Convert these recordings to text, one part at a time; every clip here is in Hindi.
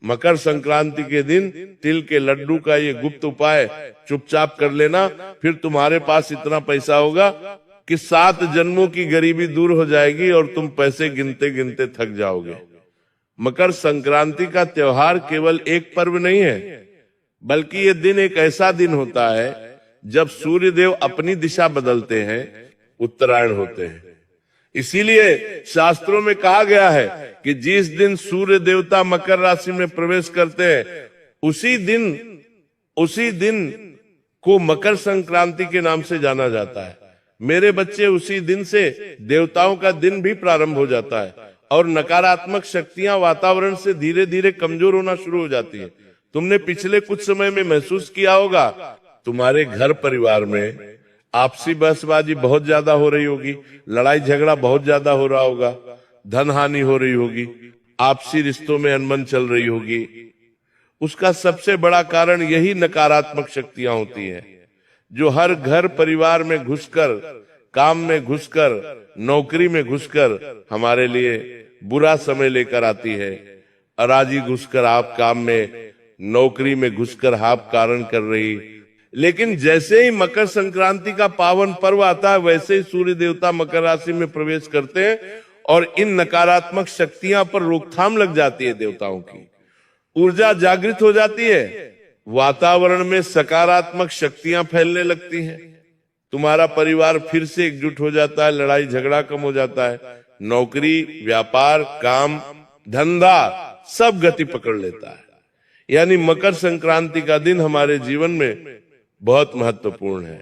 मकर संक्रांति के दिन तिल के लड्डू का ये गुप्त उपाय चुपचाप कर लेना, फिर तुम्हारे पास इतना पैसा होगा कि 7 जन्मों की गरीबी दूर हो जाएगी और तुम पैसे गिनते गिनते थक जाओगे। मकर संक्रांति का त्योहार केवल एक पर्व नहीं है, बल्कि ये दिन एक ऐसा दिन होता है जब सूर्य देव अपनी दिशा बदलते हैं, उत्तरायण होते हैं। इसीलिए शास्त्रों में कहा गया है कि जिस दिन सूर्य देवता मकर राशि में प्रवेश करते हैं उसी दिन को मकर संक्रांति के नाम से जाना जाता है। मेरे बच्चे, उसी दिन से देवताओं का दिन भी प्रारंभ हो जाता है और नकारात्मक शक्तियां वातावरण से धीरे धीरे कमजोर होना शुरू हो जाती है। तुमने पिछले कुछ समय में महसूस किया होगा, तुम्हारे घर परिवार में आपसी बहसबाजी बहुत ज्यादा हो रही होगी, लड़ाई झगड़ा बहुत ज्यादा हो रहा होगा, धन हानि हो रही होगी, आपसी रिश्तों में अनबन चल रही होगी। उसका सबसे बड़ा कारण यही नकारात्मक शक्तियां होती हैं, जो हर घर परिवार में घुसकर, काम में घुसकर, नौकरी में घुसकर हमारे लिए बुरा समय लेकर आती है। अराजी घुसकर आप काम में, नौकरी में घुसकर आप कारण कर रही। लेकिन जैसे ही मकर संक्रांति का पावन पर्व आता है, वैसे ही सूर्य देवता मकर राशि में प्रवेश करते हैं और इन नकारात्मक शक्तियां पर रोकथाम लग जाती है। देवताओं की ऊर्जा जागृत हो जाती है, वातावरण में सकारात्मक शक्तियां फैलने लगती हैं, तुम्हारा परिवार फिर से एकजुट हो जाता है, लड़ाई झगड़ा कम हो जाता है, नौकरी, व्यापार, काम, धंधा सब गति पकड़ लेता है। यानी मकर संक्रांति का दिन हमारे जीवन में बहुत महत्वपूर्ण है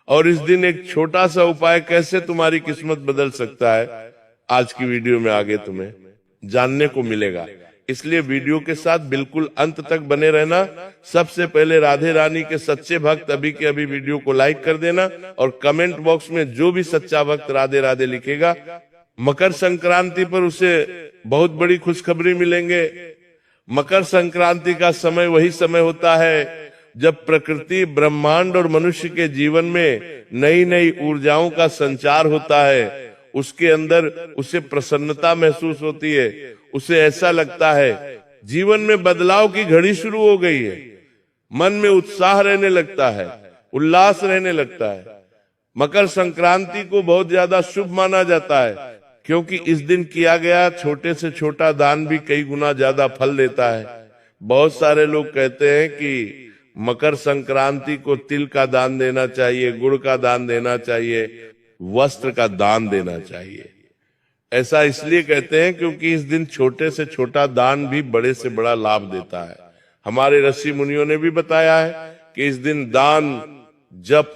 और इस दिन एक छोटा सा उपाय कैसे तुम्हारी किस्मत बदल सकता है, आज की वीडियो में आगे तुम्हें जानने को मिलेगा। इसलिए वीडियो के साथ बिल्कुल अंत तक बने रहना। सबसे पहले राधे रानी के सच्चे भक्त अभी के अभी वीडियो को लाइक कर देना और कमेंट बॉक्स में जो भी सच्चा भक्त राधे राधे लिखेगा, मकर संक्रांति पर उसे बहुत बड़ी खुशखबरी मिलेंगे। मकर संक्रांति का समय वही समय होता है जब प्रकृति, ब्रह्मांड और मनुष्य के जीवन में नई नई ऊर्जाओं का संचार होता है। उसके अंदर उसे प्रसन्नता महसूस होती है, उसे ऐसा लगता है जीवन में बदलाव की घड़ी शुरू हो गई है, मन में उत्साह रहने लगता है, उल्लास रहने लगता है। मकर संक्रांति को बहुत ज्यादा शुभ माना जाता है, क्योंकि इस दिन किया गया छोटे से छोटा दान भी कई गुना ज्यादा फल देता है। बहुत सारे लोग कहते हैं कि मकर संक्रांति को तिल का दान देना चाहिए, गुड़ का दान देना चाहिए, वस्त्र का दान देना चाहिए। ऐसा इसलिए कहते हैं क्योंकि इस दिन छोटे से छोटा दान भी बड़े से बड़ा लाभ देता है। हमारे ऋषि मुनियों ने भी बताया है कि इस दिन दान, जप,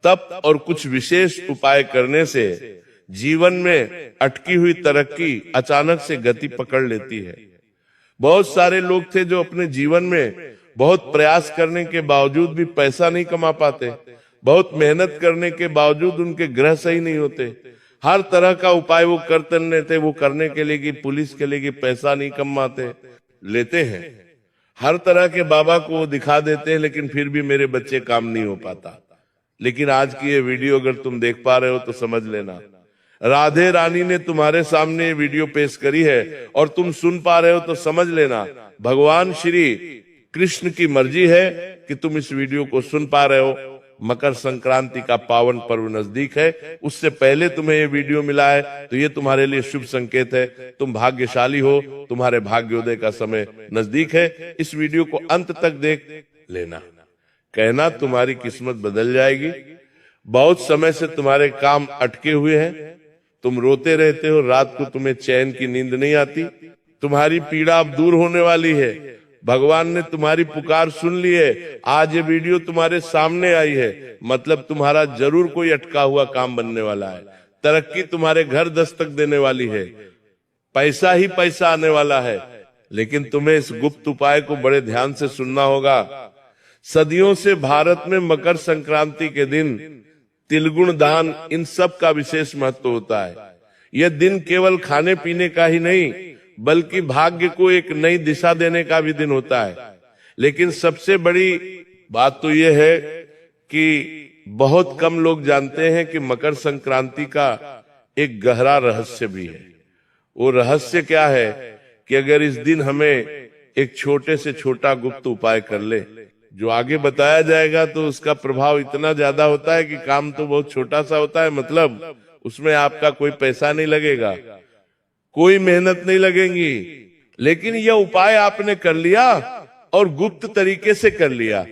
तप और कुछ विशेष उपाय करने से जीवन में अटकी हुई तरक्की अचानक से गति पकड़ लेती है। बहुत सारे लोग थे जो अपने जीवन में बहुत प्रयास करने के बावजूद भी पैसा नहीं कमा पाते, बहुत मेहनत करने के बावजूद उनके ग्रह सही नहीं होते। हर तरह का उपाय वो करते रहते, वो करने के लिए कि पुलिस के लिए कि पैसा नहीं कमाते, लेते हैं। हर तरह के बाबा को वो दिखा देते हैं, लेकिन फिर भी मेरे बच्चे काम नहीं हो पाता। लेकिन आज की ये वीडियो अगर तुम देख पा रहे हो तो समझ लेना, राधे रानी ने तुम्हारे सामने वीडियो पेश करी है और तुम सुन पा रहे हो तो समझ लेना भगवान श्री कृष्ण की मर्जी है कि तुम इस वीडियो को सुन पा रहे हो। मकर संक्रांति का पावन पर्व नजदीक है, उससे पहले तुम्हें ये वीडियो मिला है तो ये तुम्हारे लिए शुभ संकेत है। तुम भाग्यशाली हो, तुम्हारे भाग्योदय का समय नजदीक है। इस वीडियो को अंत तक देख लेना, कहना तुम्हारी किस्मत बदल जाएगी। बहुत समय से तुम्हारे काम अटके हुए हैं, तुम रोते रहते हो, रात को तुम्हें चैन की नींद नहीं आती। तुम्हारी पीड़ा अब दूर होने वाली है, भगवान ने तुम्हारी पुकार सुन ली है। आज ये वीडियो तुम्हारे सामने आई है, मतलब तुम्हारा जरूर कोई अटका हुआ काम बनने वाला है। तरक्की तुम्हारे घर दस्तक देने वाली है, पैसा ही पैसा आने वाला है। लेकिन तुम्हें इस गुप्त उपाय को बड़े ध्यान से सुनना होगा। सदियों से भारत में मकर संक्रांति के दिन तिलगुण दान, इन सब का विशेष महत्व होता है। यह दिन केवल खाने पीने का ही नहीं, बल्कि भाग्य को एक नई दिशा देने का भी दिन होता है। लेकिन सबसे बड़ी बात तो यह है कि बहुत कम लोग जानते हैं कि मकर संक्रांति का एक गहरा रहस्य भी है। वो रहस्य क्या है कि अगर इस दिन हमें एक छोटे से छोटा गुप्त उपाय कर ले। जो आगे बताया जाएगा तो उसका प्रभाव इतना ज्यादा होता है कि काम तो बहुत छोटा सा होता है, मतलब उसमें आपका कोई पैसा नहीं लगेगा, कोई मेहनत नहीं लगेगी, लेकिन यह उपाय आपने कर लिया और गुप्त तरीके से कर लिया,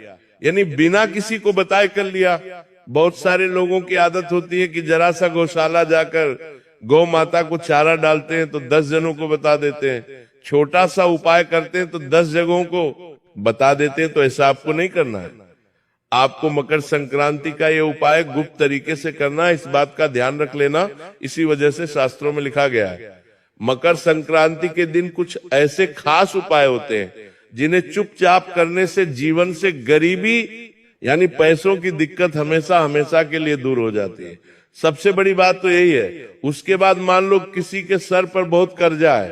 यानी बिना किसी को बताए कर लिया। बहुत सारे लोगों की आदत होती है कि जरा सा गौशाला जाकर गौ माता को चारा डालते हैं तो 10 जनों को बता देते हैं, छोटा सा उपाय करते हैं तो 10 जगहों को बता देते हैं। तो ऐसा आपको नहीं करना है। आपको मकर संक्रांति का ये उपाय गुप्त तरीके से करना है, इस बात का ध्यान रख लेना। इसी वजह से शास्त्रों में लिखा गया है मकर संक्रांति के दिन कुछ ऐसे खास उपाय होते हैं जिन्हें चुपचाप करने से जीवन से गरीबी यानी पैसों की दिक्कत हमेशा हमेशा के लिए दूर हो जाती है। सबसे बड़ी बात तो यही है। उसके बाद मान लो किसी के सर पर बहुत कर्जा है,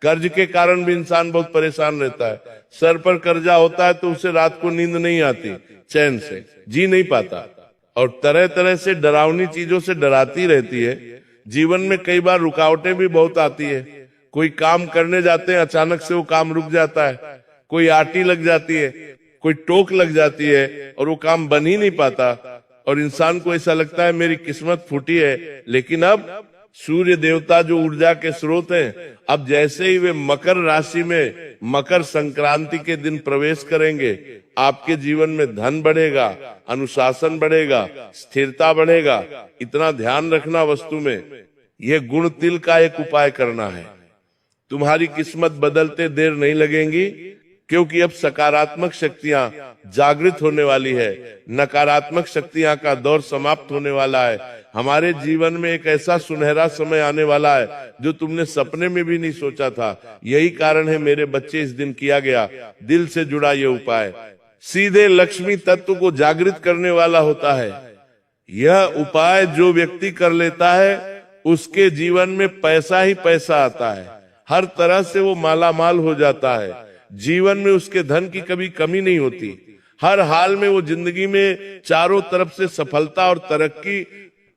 कर्ज के कारण भी इंसान बहुत परेशान रहता है। सर पर कर्जा होता है तो उसे रात को नींद नहीं आती, चैन से जी नहीं पाता, और तरह तरह से डरावनी चीजों से डराती रहती है। जीवन में कई बार रुकावटें भी बहुत आती है। कोई काम करने जाते हैं, अचानक से वो काम रुक जाता है, कोई आटी लग जाती है, कोई टोक लग जाती है और वो काम बन ही नहीं पाता, और इंसान को ऐसा लगता है मेरी किस्मत फूटी है। लेकिन अब सूर्य देवता जो ऊर्जा के स्रोत हैं, अब जैसे ही वे मकर राशि में मकर संक्रांति के दिन प्रवेश करेंगे, आपके जीवन में धन बढ़ेगा, अनुशासन बढ़ेगा, स्थिरता बढ़ेगा। इतना ध्यान रखना वस्तु में, यह गुण तिल का एक उपाय करना है। तुम्हारी किस्मत बदलते देर नहीं लगेगी, क्योंकि अब सकारात्मक शक्तियां जागृत होने वाली है, नकारात्मक शक्तियां का दौर समाप्त होने वाला है। हमारे जीवन में एक ऐसा सुनहरा समय आने वाला है जो तुमने सपने में भी नहीं सोचा था। यही कारण है मेरे बच्चे, इस दिन किया गया दिल से जुड़ा ये उपाय सीधे लक्ष्मी तत्व को जागृत करने वाला होता है। यह उपाय जो व्यक्ति कर लेता है उसके जीवन में पैसा ही पैसा आता है, हर तरह से वो मालामाल हो जाता है। जीवन में उसके धन की कभी कमी नहीं होती, हर हाल में वो जिंदगी में चारों तरफ से सफलता और तरक्की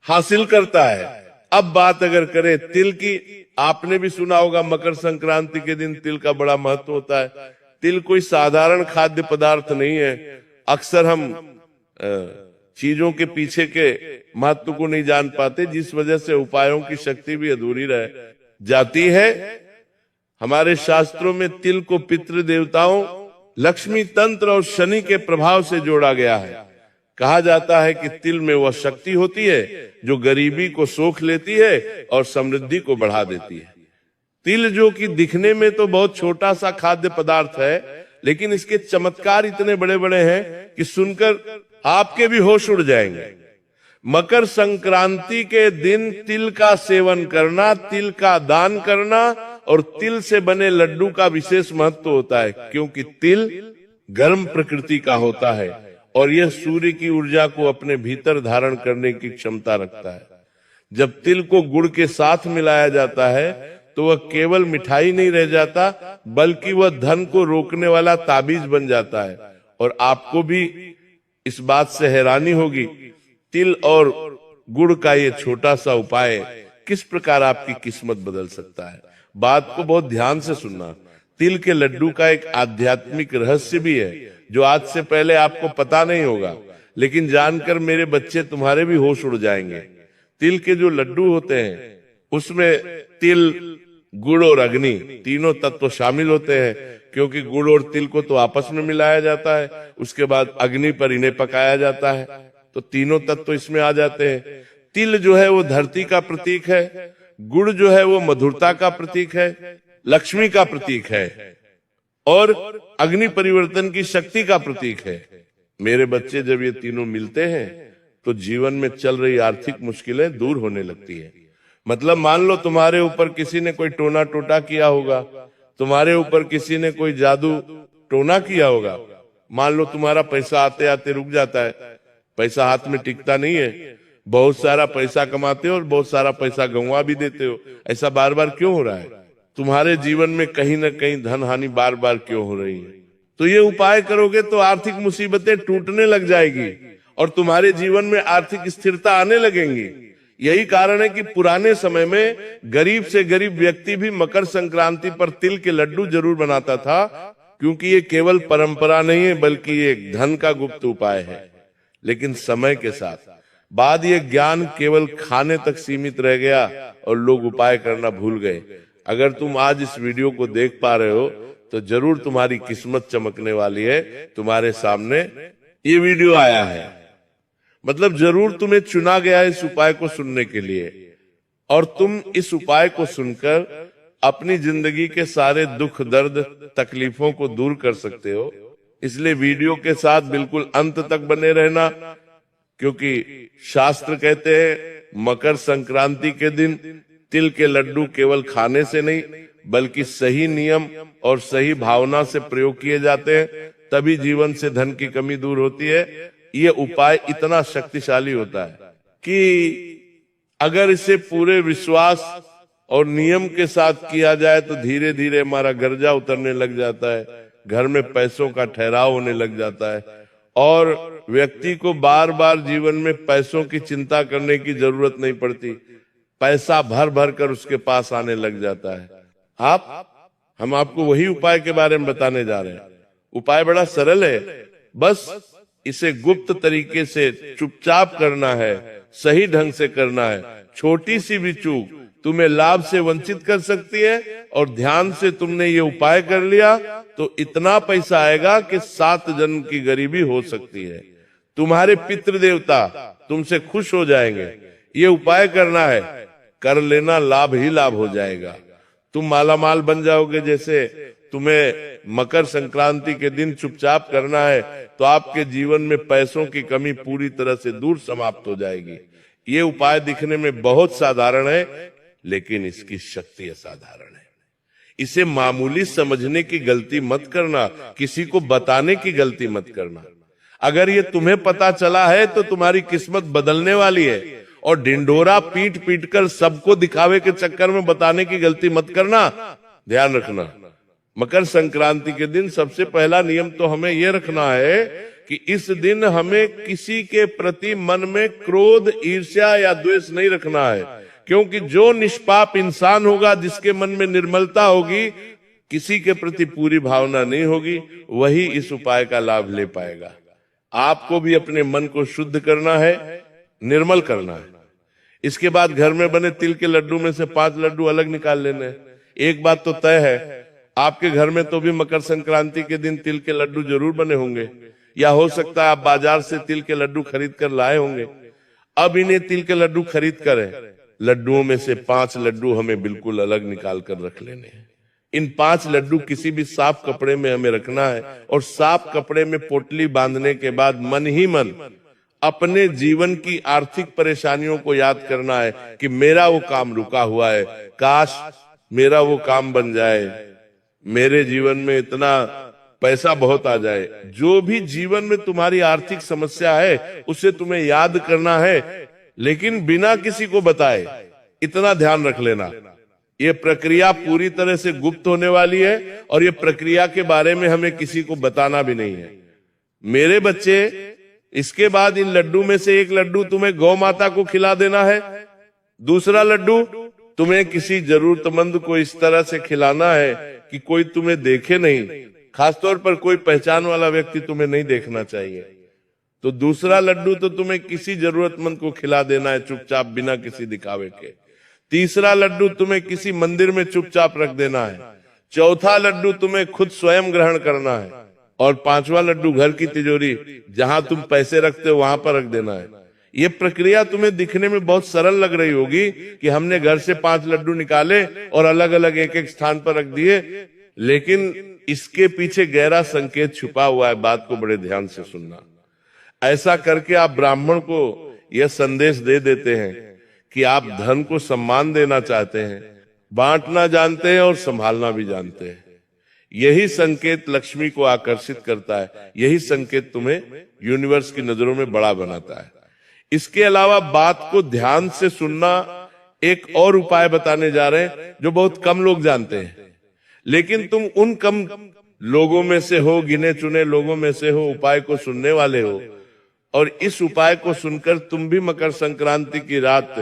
हासिल करता है। अब बात अगर करें तिल की, आपने भी सुना होगा मकर संक्रांति के दिन तिल का बड़ा महत्व होता है। तिल कोई साधारण खाद्य पदार्थ नहीं है। अक्सर हम चीजों के पीछे के महत्व को नहीं जान पाते, जिस वजह से उपायों की शक्ति भी अधूरी रह जाती है। हमारे शास्त्रों में तिल को पितृ देवताओं, लक्ष्मी तंत्र और शनि के प्रभाव से जोड़ा गया है। कहा जाता है कि तिल में वह शक्ति होती है जो गरीबी को सोख लेती है और समृद्धि को बढ़ा देती है। तिल जो कि दिखने में तो बहुत छोटा सा खाद्य पदार्थ है, लेकिन इसके चमत्कार इतने बड़े बड़े हैं कि सुनकर आपके भी होश उड़ जाएंगे। मकर संक्रांति के दिन तिल का सेवन करना, तिल का दान करना और तिल से बने लड्डू का विशेष महत्व होता है, क्योंकि तिल गर्म प्रकृति का होता है और यह सूर्य की ऊर्जा को अपने भीतर धारण करने की क्षमता रखता है। जब तिल को गुड़ के साथ मिलाया जाता है तो वह केवल मिठाई नहीं रह जाता, बल्कि वह धन को रोकने वाला ताबीज बन जाता है। और आपको भी इस बात से हैरानी होगी, तिल और गुड़ का ये छोटा सा उपाय किस प्रकार आपकी किस्मत बदल सकता है। बात को बहुत ध्यान से सुनना। तिल के लड्डू का एक आध्यात्मिक रहस्य भी है जो आज से पहले आपको पता नहीं होगा, लेकिन जानकर मेरे बच्चे तुम्हारे भी होश उड़ जाएंगे। तिल के जो लड्डू होते हैं उसमें तिल, गुड़ और अग्नि तीनों तत्व शामिल होते हैं, क्योंकि गुड़ और तिल को तो आपस में मिलाया जाता है, उसके बाद अग्नि पर इन्हें पकाया जाता है, तो तीनों तत्व इसमें आ जाते हैं। तिल जो है वो धरती का प्रतीक है, गुड़ जो है वो मधुरता का प्रतीक है, लक्ष्मी का प्रतीक है, और अग्नि परिवर्तन की शक्ति का प्रतीक है। मेरे बच्चे जब ये तीनों मिलते हैं तो जीवन में चल रही आर्थिक मुश्किलें दूर होने लगती है। मतलब मान लो तुम्हारे ऊपर किसी ने कोई टोना टोटा किया होगा, तुम्हारे ऊपर किसी ने कोई जादू टोना किया होगा, मान लो तुम्हारा पैसा आते आते रुक जाता है, पैसा हाथ में टिकता नहीं है, बहुत सारा पैसा कमाते हो और बहुत सारा पैसा गंवा भी देते हो। ऐसा बार बार क्यों हो रहा है? तुम्हारे जीवन में कहीं ना कहीं धन हानि बार बार क्यों हो रही है? तो ये उपाय करोगे तो आर्थिक मुसीबतें टूटने लग जाएगी और तुम्हारे जीवन में आर्थिक स्थिरता आने लगेंगी। यही कारण है कि पुराने समय में गरीब से गरीब व्यक्ति भी मकर संक्रांति पर तिल के लड्डू जरूर बनाता था, क्योंकि ये केवल परंपरा नहीं है बल्कि ये एक धन का गुप्त उपाय है। लेकिन समय के साथ बाद ये ज्ञान केवल खाने तक सीमित रह गया और लोग उपाय करना भूल गए। अगर तुम आज इस वीडियो को देख पा रहे हो तो जरूर तुम्हारी किस्मत चमकने वाली है। तुम्हारे सामने ये वीडियो आया है, मतलब जरूर तुम्हें चुना गया है इस उपाय को सुनने के लिए, और तुम इस उपाय को सुनकर अपनी जिंदगी के सारे दुख दर्द तकलीफों को दूर कर सकते हो। इसलिए वीडियो के साथ बिल्कुल अंत तक बने रहना, क्योंकि शास्त्र कहते हैं मकर संक्रांति के दिन तिल के लड्डू केवल खाने से नहीं बल्कि सही नियम और सही भावना से प्रयोग किए जाते हैं, तभी जीवन से धन की कमी दूर होती है। ये उपाय इतना शक्तिशाली होता है कि अगर इसे पूरे विश्वास और नियम के साथ किया जाए तो धीरे धीरे हमारा कर्जा उतरने लग जाता है, घर में पैसों का ठहराव होने लग जाता है और व्यक्ति को बार बार जीवन में पैसों की चिंता करने की जरूरत नहीं पड़ती। पैसा भर भर कर उसके पास आने लग जाता है। हम आपको वही उपाय के बारे में बताने जा रहे हैं। उपाय बड़ा सरल है, बस इसे गुप्त तरीके से चुपचाप करना है, सही ढंग से करना है। छोटी सी भी चूक तुम्हें लाभ से वंचित कर सकती है, और ध्यान से तुमने ये उपाय कर लिया तो इतना पैसा आएगा कि 7 जन्म की गरीबी हो सकती है। तुम्हारे पितृ देवता तुमसे खुश हो जाएंगे। ये उपाय करना है, कर लेना, लाभ ही लाभ हो जाएगा। तुम मालामाल बन जाओगे। जैसे तुम्हें मकर संक्रांति के दिन चुपचाप करना है तो आपके जीवन में पैसों की कमी पूरी तरह से दूर समाप्त हो जाएगी। ये उपाय दिखने में बहुत साधारण है, लेकिन इसकी शक्ति असाधारण है। इसे मामूली समझने की गलती मत करना, किसी को बताने की गलती मत करना। अगर ये तुम्हें पता चला है तो तुम्हारी किस्मत बदलने वाली है, और ढिंढोरा पीट पीट कर सबको दिखावे के चक्कर में बताने की गलती मत करना। ध्यान रखना, मकर संक्रांति के दिन सबसे पहला नियम तो हमें यह रखना है कि इस दिन हमें किसी के प्रति मन में क्रोध, ईर्ष्या या द्वेष नहीं रखना है, क्योंकि जो निष्पाप इंसान होगा, जिसके मन में निर्मलता होगी, किसी के प्रति पूरी भावना नहीं होगी, वही इस उपाय का लाभ ले पाएगा। आपको भी अपने मन को शुद्ध करना है, निर्मल करना है। इसके बाद घर में बने तिल के लड्डू में से 5 लड्डू अलग निकाल लेने हैं। एक बात तो तय है, आपके घर में तो भी मकर संक्रांति के दिन तिल के लड्डू जरूर बने होंगे, या हो सकता है आप बाजार से तिल के लड्डू खरीद कर लाए होंगे। अब इन्हें तिल के लड्डू खरीद कर लड्डुओं में से 5 लड्डू हमें बिल्कुल अलग निकाल कर रख लेने हैं। इन 5 लड्डू किसी भी साफ कपड़े में हमें रखना है, और साफ कपड़े में पोटली बांधने के बाद मन ही मन अपने जीवन की आर्थिक परेशानियों को याद करना है कि मेरा वो काम रुका हुआ है, काश मेरा वो काम बन जाए, मेरे जीवन में इतना पैसा बहुत आ जाए। जो भी जीवन में तुम्हारी आर्थिक समस्या है उसे तुम्हें याद करना है, लेकिन बिना किसी को बताए। इतना ध्यान रख लेना, ये प्रक्रिया पूरी तरह से गुप्त होने वाली है, और ये प्रक्रिया के बारे में हमें किसी को बताना भी नहीं है। मेरे बच्चे, इसके बाद इन लड्डू में से एक लड्डू तुम्हें गौ माता को खिला देना है, दूसरा लड्डू तुम्हें किसी जरूरतमंद को इस तरह से खिलाना है कि कोई तुम्हें देखे नहीं, खासतौर पर कोई पहचान वाला व्यक्ति तुम्हें नहीं देखना चाहिए। तो दूसरा लड्डू तो तुम्हें किसी जरूरतमंद को खिला देना है चुपचाप, बिना किसी दिखावे के। तीसरा लड्डू तुम्हें किसी मंदिर में चुपचाप रख देना है। चौथा लड्डू तुम्हें खुद स्वयं ग्रहण करना है, और 5वां लड्डू घर की तिजोरी जहां तुम पैसे रखते हो वहां पर रख देना है। ये प्रक्रिया तुम्हें दिखने में बहुत सरल लग रही होगी कि हमने घर से 5 लड्डू निकाले और अलग अलग एक एक स्थान पर रख दिए, लेकिन इसके पीछे गहरा संकेत छुपा हुआ है। बात को बड़े ध्यान से सुनना। ऐसा करके आप ब्राह्मण को यह संदेश दे देते हैं कि आप धन को सम्मान देना चाहते हैं, बांटना जानते हैं और संभालना भी जानते हैं। यही संकेत लक्ष्मी को आकर्षित करता है, यही संकेत तुम्हें यूनिवर्स की नजरों में बड़ा बनाता है। इसके अलावा बात को ध्यान से सुनना, एक और उपाय बताने जा रहे हैं जो बहुत कम लोग जानते हैं, लेकिन तुम उन कम लोगों में से हो, गिने चुने लोगों में से हो, उपाय को सुनने वाले हो, और इस उपाय को सुनकर तुम भी मकर संक्रांति की रात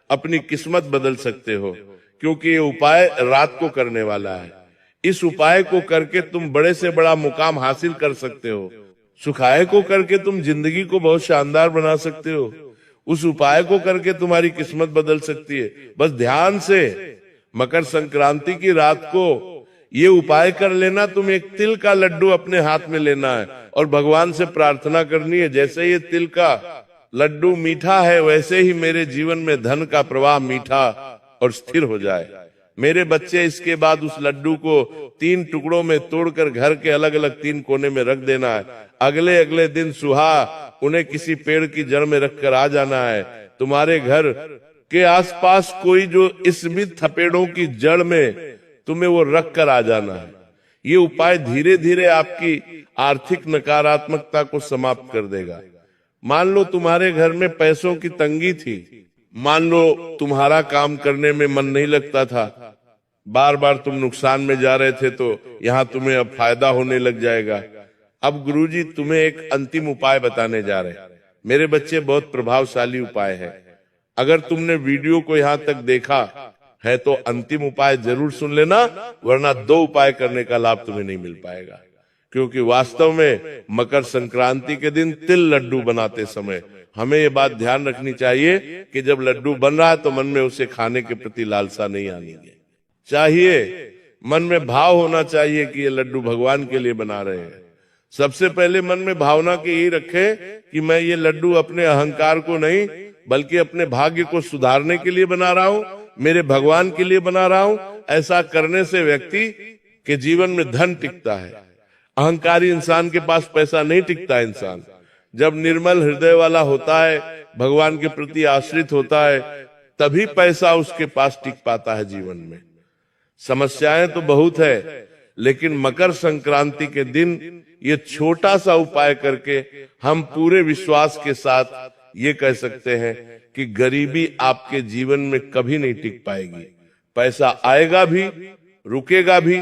अपनी किस्मत बदल सकते हो, क्योंकि ये उपाय रात को करने वाला है। इस उपाय को करके तुम बड़े से बड़ा मुकाम हासिल कर सकते हो। सुखाय को करके तुम जिंदगी को बहुत शानदार बना सकते हो। उस उपाय को करके तुम्हारी किस्मत बदल सकती है। बस ध्यान से मकर संक्रांति की रात को ये उपाय कर लेना। तुम एक तिल का लड्डू अपने हाथ में लेना है और भगवान से प्रार्थना करनी है, जैसे ये तिल का लड्डू मीठा है वैसे ही मेरे जीवन में धन का प्रवाह मीठा और स्थिर हो जाए। मेरे बच्चे इसके बाद उस लड्डू को 3 टुकड़ों में तोड़कर घर के अलग अलग 3 कोने में रख देना है। अगले अगले दिन सुबह उन्हें किसी पेड़ की जड़ में रखकर आ जाना है। तुम्हारे घर के आसपास कोई जो इस्मित थपेड़ों की जड़ में तुम्हें वो रख कर आ जाना है। ये उपाय धीरे धीरे आपकी आर्थिक नकारात्मकता को समाप्त कर देगा। मान लो तुम्हारे घर में पैसों की तंगी थी, मान लो तुम्हारा काम करने में मन नहीं लगता था, बार बार तुम नुकसान में जा रहे थे, तो यहाँ तुम्हें अब फायदा होने लग जाएगा। अब गुरुजी तुम्हें एक अंतिम उपाय बताने जा रहे हैं। मेरे बच्चे बहुत प्रभावशाली उपाय है। अगर तुमने वीडियो को यहाँ तक देखा है तो अंतिम उपाय जरूर सुन लेना, वरना 2 उपाय करने का लाभ तुम्हें नहीं मिल पाएगा। क्योंकि वास्तव में मकर संक्रांति के दिन तिल लड्डू बनाते समय हमें ये बात ध्यान रखनी चाहिए कि जब लड्डू बन रहा है तो मन में उसे खाने के प्रति लालसा नहीं आनी चाहिए। मन में भाव होना चाहिए कि ये लड्डू भगवान के लिए बना रहे हैं। सबसे पहले मन में भावना की यही रखे कि मैं ये लड्डू अपने अहंकार को नहीं बल्कि अपने भाग्य को सुधारने के लिए बना रहा हूँ, मेरे भगवान के लिए बना रहा हूँ। ऐसा करने से व्यक्ति के जीवन में धन टिकता है। अहंकारी इंसान के पास पैसा नहीं टिकता। इंसान जब निर्मल हृदय वाला होता है, भगवान के प्रति आश्रित होता है, तभी पैसा उसके पास टिक पाता है जीवन में। समस्याएं तो बहुत है, लेकिन मकर संक्रांति के दिन ये छोटा सा उपाय करके हम पूरे विश्वास के साथ ये कह सकते हैं कि गरीबी आपके जीवन में कभी नहीं टिक पाएगी। पैसा आएगा भी, रुकेगा भी,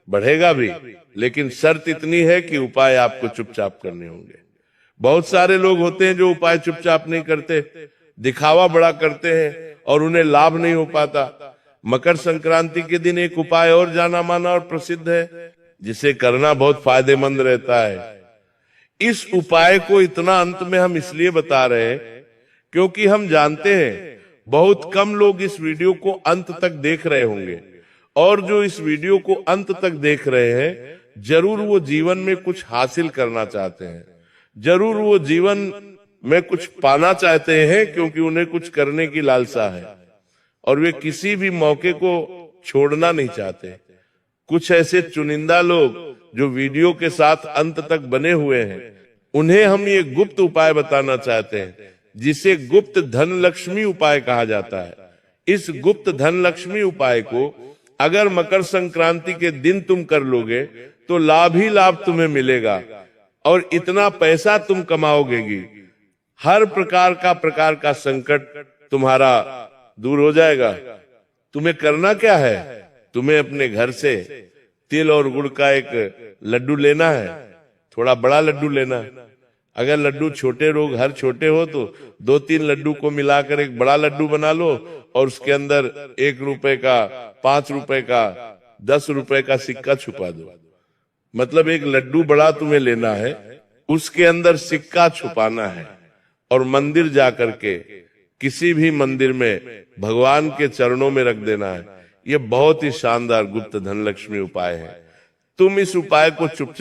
बढ़ेगा भी, लेकिन शर्त इतनी है कि उपाय आपको चुपचाप करने होंगे। बहुत सारे लोग होते हैं जो उपाय चुपचाप नहीं करते, दिखावा बड़ा करते हैं और उन्हें लाभ नहीं हो पाता। मकर संक्रांति के दिन एक उपाय और जाना माना और प्रसिद्ध है, जिसे करना बहुत फायदेमंद रहता है। इस उपाय को इतना अंत में हम इसलिए बता रहे हैं क्योंकि हम जानते हैं बहुत कम लोग इस वीडियो को अंत तक देख रहे होंगे, और जो इस वीडियो को अंत तक देख रहे हैं जरूर वो जीवन में कुछ हासिल करना चाहते हैं, जरूर वो जीवन में कुछ पाना चाहते हैं, क्योंकि उन्हें कुछ करने की लालसा है और वे किसी भी मौके को छोड़ना नहीं चाहते। कुछ ऐसे चुनिंदा लोग जो वीडियो के साथ अंत तक बने हुए हैं, उन्हें हम ये गुप्त उपाय बताना चाहते हैं, जिसे गुप्त धन लक्ष्मी उपाय कहा जाता है। इस गुप्त धन लक्ष्मी उपाय को अगर मकर संक्रांति के दिन तुम कर लोगे तो लाभ ही लाभ तुम्हें मिलेगा और इतना पैसा तुम कमाओगे कि हर प्रकार का संकट तुम्हारा दूर हो जाएगा। तुम्हें करना क्या है? तुम्हें अपने घर से तिल और गुड़ का एक लड्डू लेना है, थोड़ा बड़ा लड्डू लेना है। अगर लड्डू छोटे लोग हर छोटे हो तो 2-3 लड्डू को मिलाकर एक बड़ा लड्डू बना लो और उसके अंदर 1 रुपए का, 5 रुपए का, 10 रुपए का सिक्का छुपा दो। मतलब एक लड्डू बड़ा तुम्हें लेना है, उसके अंदर सिक्का छुपाना है और मंदिर जाकर के किसी भी मंदिर में भगवान के चरणों में रख देना है। ये बहुत ही शानदार गुप्त धन लक्ष्मी उपाय है। तुम इस उपाय को चुपचाप